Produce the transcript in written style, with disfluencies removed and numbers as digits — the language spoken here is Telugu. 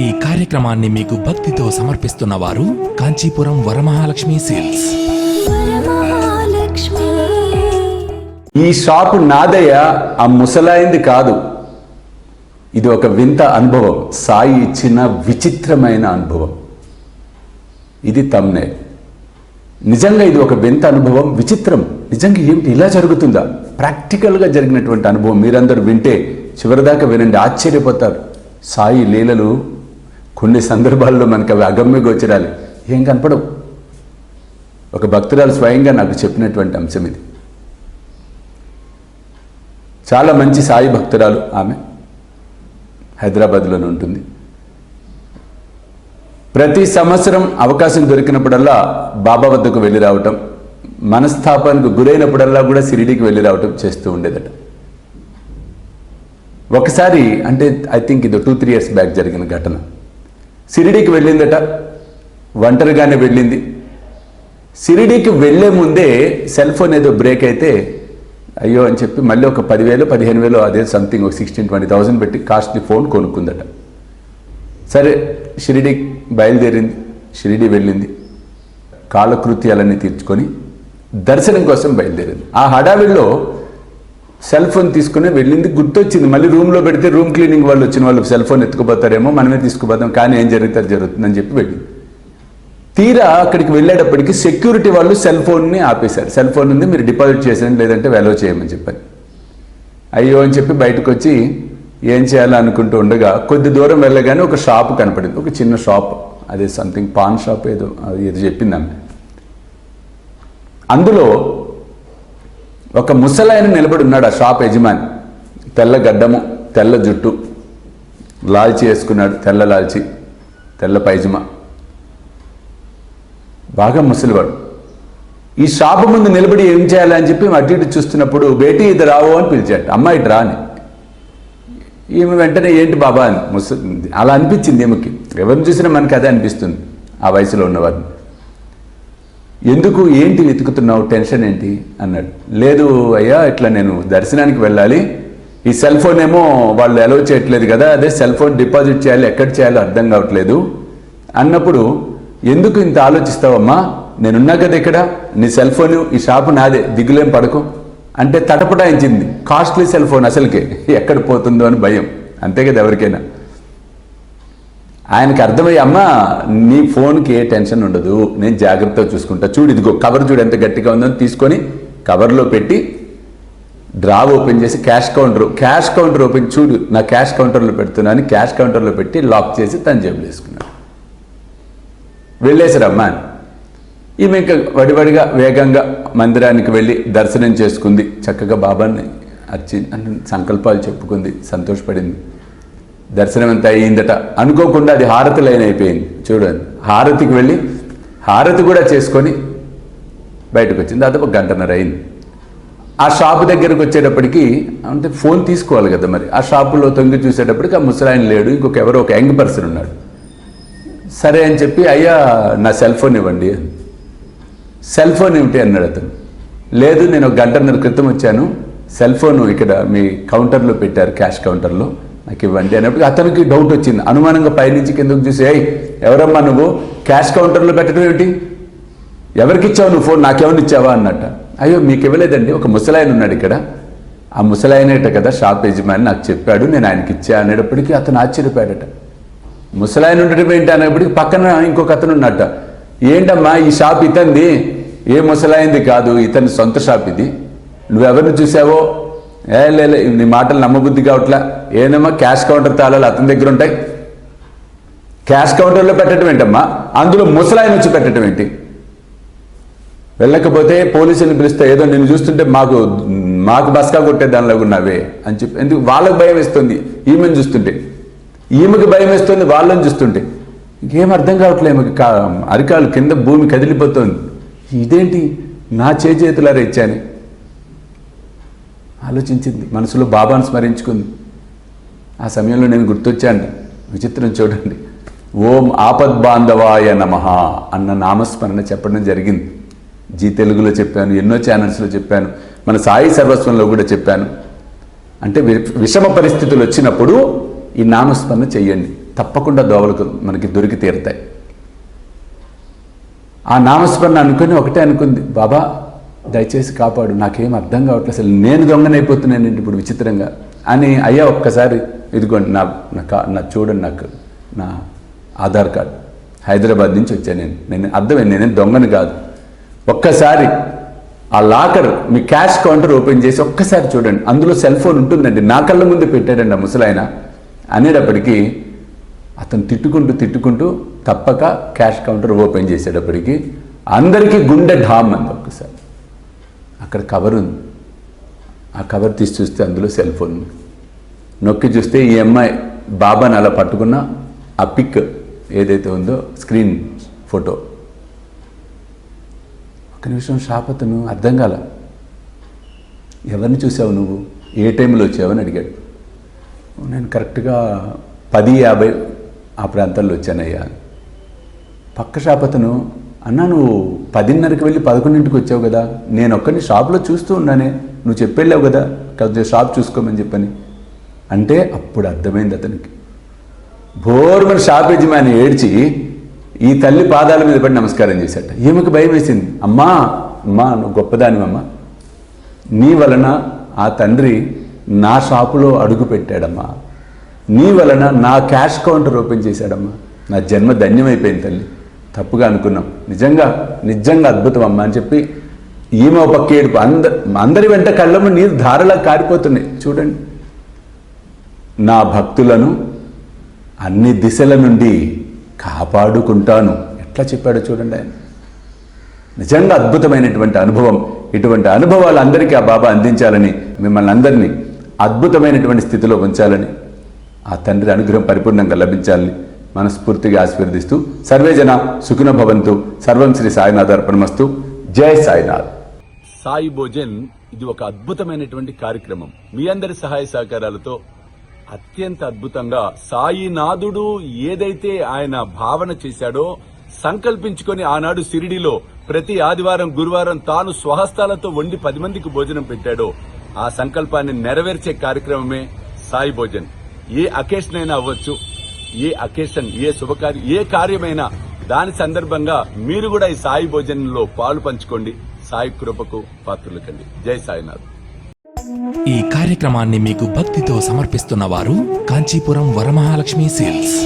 ఈ కార్యక్రమాన్ని మీకు భక్తితో సమర్పిస్తున్న వారు కాంచీపురం వరమహాలక్ష్మి సేల్స్. ఈ షాపు నాదయ్య, ఆ ముసలాయింది కాదు. ఇది ఒక వింత అనుభవం, సాయి ఇచ్చిన విచిత్రమైన అనుభవం. ఇది తమ్నేల్. నిజంగా ఇది ఒక వింత అనుభవం, విచిత్రం. నిజంగా ఏమిటి ఇలా జరుగుతుందా? ప్రాక్టికల్గా జరిగినటువంటి అనుభవం మీరందరూ వింటే చివరిదాకా వినండి, ఆశ్చర్యపోతారు. సాయి లీలలు కొన్ని సందర్భాల్లో మనకు అవి అగమ్య గోచరాలు, ఏం కనపడవు. ఒక భక్తురాలు స్వయంగా నాకు చెప్పినటువంటి అంశం ఇది. చాలా మంచి సాయి భక్తురాలు ఆమె, హైదరాబాద్లోనే ఉంటుంది. ప్రతి సంవత్సరం అవకాశం దొరికినప్పుడల్లా బాబా వద్దకు వెళ్ళి రావటం, మనస్తాపానికి గురైనప్పుడల్లా కూడా షిరిడీకి వెళ్ళి రావటం చేస్తూ ఉండేదట. ఒకసారి, అంటే ఐ థింక్ ఇది 2-3 years బ్యాక్ జరిగిన ఘటన. షిరిడీకి వెళ్ళిందట, ఒంటరిగానే వెళ్ళింది. షిరిడీకి వెళ్లే ముందే సెల్ ఫోన్ ఏదో బ్రేక్ అయితే అయ్యో అని చెప్పి మళ్ళీ ఒక 10,000-15,000 అదే సంథింగ్ ఒక 16,000-20,000 పెట్టి కాస్ట్లీ ఫోన్ కొనుక్కుందట. సరే షిరిడీ బయలుదేరింది, షిరిడీ వెళ్ళింది, కాలకృత్యాలన్నీ తీర్చుకొని దర్శనం కోసం బయలుదేరింది. ఆ హడావిడిలో సెల్ ఫోన్ తీసుకుని వెళ్ళింది, గుర్తొచ్చింది. మళ్ళీ రూమ్లో పెడితే రూమ్ క్లీనింగ్ వాళ్ళు వచ్చిన వాళ్ళు సెల్ ఫోన్ ఎత్తుకుపోతారేమో, మనమే తీసుకుపోతాం, కానీ ఏం జరిగితే అది జరుగుతుందని చెప్పి వెళ్ళింది. తీరా అక్కడికి వెళ్ళేటప్పటికి సెక్యూరిటీ వాళ్ళు సెల్ ఫోన్ని ఆపేశారు. సెల్ ఫోన్ ఉంది, మీరు డిపాజిట్ చేసేయండి, లేదంటే వెలో చేయమని చెప్పారు. అయ్యో అని చెప్పి బయటకు వచ్చి ఏం చేయాలో అనుకుంటూ ఉండగా కొద్ది దూరం వెళ్ళగానే ఒక షాప్ కనపడింది, ఒక చిన్న షాప్, అదే సంథింగ్ పాన్ షాప్ ఏదో చెప్పింది ఆమె. అందులో ఒక ముసలాయన నిలబడి ఉన్నాడు, ఆ షాప్ యజమాని. తెల్ల గడ్డము, తెల్ల జుట్టు, లాల్చి వేసుకున్నాడు, తెల్ల లాల్చి, తెల్ల పైజమా, బాగా ముసలివాడు. ఈ షాపు ముందు నిలబడి ఏం చేయాలని చెప్పి అటు ఇటు చూస్తున్నప్పుడు బేటీ ఇది రావో అని పిలిచాడు. అమ్మాయి ఇటు రా అని. ఈమె వెంటనే ఏంటి బాబా అని అలా అనిపించింది ఈమెకి. ఎవరిని చూసినా మనకి అదే అనిపిస్తుంది ఆ వయసులో ఉన్నవారిని. ఎందుకు, ఏంటి వెతుకుతున్నావు, టెన్షన్ ఏంటి అన్నాడు. లేదు అయ్యా, ఇట్లా నేను దర్శనానికి వెళ్ళాలి, ఈ సెల్ ఫోన్ ఏమో వాళ్ళు అలౌ చేయట్లేదు కదా, అదే సెల్ ఫోన్ డిపాజిట్ చేయాలి, ఎక్కడ చేయాలో అర్థం కావట్లేదు అన్నప్పుడు, ఎందుకు ఇంత ఆలోచిస్తావమ్మా, నేనున్నా కదా ఇక్కడ, నీ సెల్ ఫోన్ ఈ షాపు నాదే, దిగులేం పడకు అంటే తటపటాయించింది. కాస్ట్లీ సెల్ ఫోన్ అసలుకే, ఎక్కడ పోతుందో అని భయం, అంతే కదా ఎవరికైనా. ఆయనకి అర్థమయ్యి, అమ్మా నీ ఫోన్కి ఏ టెన్షన్ ఉండదు, నేను జాగ్రత్తగా చూసుకుంటా, చూడు ఇదిగో కవర్ చూడు ఎంత గట్టిగా ఉందో తీసుకొని కవర్లో పెట్టి డ్రా ఓపెన్ చేసి క్యాష్ కౌంటర్ ఓపెన్ చూడు, నా క్యాష్ కౌంటర్లో పెడుతున్నాను, క్యాష్ కౌంటర్లో పెట్టి లాక్ చేసి తన జేబులో వేసుకున్నాడు. వెళ్ళేసారమ్మా. ఈమె ఇంకా వడివడిగా వేగంగా మందిరానికి వెళ్ళి దర్శనం చేసుకుంది, చక్కగా బాబాని సంకల్పాలు చెప్పుకుంది, సంతోషపడింది. దర్శనం ఎంత అయ్యిందట. అనుకోకుండా అది హారతి లైన్ అయిపోయింది. చూడండి, హారతికి వెళ్ళి హారతి కూడా చేసుకొని బయటకు వచ్చింది. దాదాపు 1:30 అయింది. ఆ షాపు దగ్గరకు వచ్చేటప్పటికి, అంటే ఫోన్ తీసుకోవాలి కదా మరి, ఆ షాపులో తొంగి చూసేటప్పటికి ఆ ముసలాయన లేడు, ఇంకొక ఎవరో ఒక యంగ్ పర్సన్ ఉన్నాడు. సరే అని చెప్పి, అయ్యా నా సెల్ ఫోన్ ఇవ్వండి. సెల్ ఫోన్ ఏమిటి అన్నాడు అతను. లేదు, నేను 1:30 క్రితం వచ్చాను, సెల్ ఫోన్ ఇక్కడ మీ కౌంటర్లో పెట్టారు, క్యాష్ కౌంటర్లో, నాకు ఇవ్వండి అన్నప్పుడు అతనికి డౌట్ వచ్చింది. అనుమానంగా పైనుంచి కిందకు చూసి, ఎవరమ్మా నువ్వు, క్యాష్ కౌంటర్లో పెట్టడం ఏమిటి, ఎవరికి ఇచ్చావు నువ్వు ఫోన్, నాకేమని ఇచ్చావా అన్నట్ట. అయ్యో మీకు ఇవ్వలేదండి, ఒక ముసలాయన ఉన్నాడు ఇక్కడ, ఆ ముసలాయనేట కదా షాప్ యజమాని, నాకు చెప్పాడు, నేను ఆయనకి ఇచ్చా అనేటప్పటికీ అతను ఆశ్చర్యపోయాడట. ముసలాయన ఉండటం ఏంటి అనేప్పటికీ పక్కన ఇంకొక అతను ఉన్నట్ట. ఏంటమ్మా ఈ షాప్ ఇతంది, ఏ ముసలాయింది కాదు, ఇతని సొంత షాప్ ఇది, నువ్వెవరిని చూసావో, లే నీ మాటలు నమ్మబుద్ధి కావట్లా, ఏనమ్మా క్యాష్ కౌంటర్ తాళాలు అతని దగ్గర ఉంటాయి, క్యాష్ కౌంటర్లో పెట్టడం ఏంటమ్మా, అందులో ముసలాయన వచ్చి పెట్టడం ఏంటి, వెళ్ళకపోతే పోలీసులు పిలిస్తే ఏదో నిన్ను చూస్తుంటే మాకు బస్కా కొట్టే దానిలో ఉన్నావే అని చెప్పి, ఎందుకు వాళ్ళకు భయం వేస్తుంది, ఈమెను చూస్తుంటే, ఈమెకి భయం వేస్తుంది వాళ్ళని చూస్తుంటే, ఇంకేం అర్థం కావట్లేదు. ఈమెకి అరికాలు కింద భూమి కదిలిపోతుంది, ఇదేంటి నా చేతులారా ఇచ్చాని ఆలోచించింది, మనసులో బాబాను స్మరించుకుంది. ఆ సమయంలో నేను గుర్తొచ్చాను. విచిత్రం చూడండి, ఓం ఆపద్బాంధవాయ నమః అన్న నామస్మరణ చెప్పడం జరిగింది. జీ తెలుగులో చెప్పాను, ఎన్నో ఛానల్స్లో చెప్పాను, మన సాయి సర్వస్వంలో కూడా చెప్పాను. అంటే విషమ పరిస్థితులు వచ్చినప్పుడు ఈ నామస్మరణ చెయ్యండి, తప్పకుండా దోవలకు మనకి దొరికి తీరుతాయి. ఆ నామస్మరణ అనుకుని ఒకటే అనుకుంది, బాబా దయచేసి కాపాడు, నాకేం అర్థం కావట్లేదు, అసలు నేను దొంగనైపోతున్నానండి ఇప్పుడు విచిత్రంగా అని. అయ్యా ఒక్కసారి ఇదిగోండి నా చూడండి, నాకు నా ఆధార్ కార్డు, హైదరాబాద్ నుంచి వచ్చాను నేను అర్థమైంది, నేనేం దొంగని కాదు. ఒక్కసారి ఆ లాకర్ మీ క్యాష్ కౌంటర్ ఓపెన్ చేసి ఒక్కసారి చూడండి, అందులో సెల్ ఫోన్ ఉంటుందండి, నా కళ్ళ ముందు పెట్టాడండి ఆ ముసలాయన అనేటప్పటికీ అతను తిట్టుకుంటూ తప్పక క్యాష్ కౌంటర్ ఓపెన్ చేసేటప్పటికి అందరికీ గుండె ఢామ్ అంది. ఒక్కసారి అక్కడ కవర్ ఉంది, ఆ కవర్ తీసి చూస్తే అందులో సెల్ ఫోన్ ఉంది. నొక్కి చూస్తే ఈ అమ్మాయి బాబాని అలా పట్టుకున్న ఆ పిక్ ఏదైతే ఉందో స్క్రీన్ ఫోటో. ఒక నిమిషం షాప్ అతను అర్థం కాల, ఎవరిని చూసావు నువ్వు, ఏ టైంలో వచ్చావు అని అడిగాడు. నేను కరెక్ట్గా 10:50 ఆ ప్రాంతాల్లో వచ్చానయ్యా. పక్క షాప్ అతను, అన్నా నువ్వు 10:30కి వెళ్ళి 11ంటికి వచ్చావు కదా, నేను ఒక్కడిని షాప్లో చూస్తూ ఉన్నానే, నువ్వు చెప్పెళ్ళావు కదా కొద్దిగా షాప్ చూసుకోమని చెప్పని అంటే. అప్పుడు అర్థమైంది అతనికి. బోర్మని షాప్ యజమాని ఏడ్చి ఈ తల్లి పాదాల మీద పడి నమస్కారం చేశాట. ఈమెకు భయం వేసింది, అమ్మా నువ్వు గొప్పదానివమ్మా, నీ వలన ఆ తండ్రి నా షాపులో అడుగు పెట్టాడమ్మా, నీ వలన నా క్యాష్ కౌంటర్ ఓపెన్ చేశాడమ్మా, నా జన్మ ధన్యమైపోయింది తల్లి, తప్పుగా అనుకున్నాం, నిజంగా అద్భుతం అమ్మా అని చెప్పి ఈమె ఒక పక్క ఏడుపు, అందరి వెంట కళ్ళము నీరు ధారలా కారిపోతున్నాయి. చూడండి, నా భక్తులను అన్ని దిశల నుండి కాపాడుకుంటాను, ఎట్లా చెప్పాడో చూడండి ఆయన. నిజంగా అద్భుతమైనటువంటి అనుభవం. ఇటువంటి అనుభవాలు అందరికీ ఆ బాబా అందించాలని, మిమ్మల్ని అందరినీ అద్భుతమైనటువంటి స్థితిలో ఉంచాలని, ఆ తండ్రి అనుగ్రహం పరిపూర్ణంగా లభించాలని మనస్ఫూర్తిగా ఆశీర్వదిస్తూ, సర్వే జన సుఖినో భవంతు, సర్వం శ్రీ సాయినాథార్పణమస్తు. జై సాయినాథ్. సాయి భోజన్ ఇది ఒక అద్భుతమైనటువంటి కార్యక్రమం. మీ అందరి సహాయ సహకారాలతో అత్యంత అద్భుతంగా సాయినాథుడు ఏదైతే ఆయన భావన చేశాడో, సంకల్పించుకొని ఆనాడు షిరిడీలో ప్రతి ఆదివారం గురువారం తాను స్వహస్తాలతో వండి 10 మందికి భోజనం పెట్టాడో, ఆ సంకల్పాన్ని నెరవేర్చే కార్యక్రమమే సాయి భోజన్. ఏ అకేషన్ అయినా అవ్వచ్చు, ఏ కార్యమైనా దాని సందర్భంగా మీరు కూడా ఈ సాయి భోజనంలో పాలు పంచుకోండి, సాయి కృపకు పాత్రులు కండి. జై సాయినాథ్. ఈ కార్యక్రమాన్ని మీకు భక్తితో సమర్పిస్తున్న వారు కాంచీపురం వరమహాలక్ష్మి సిల్క్స్.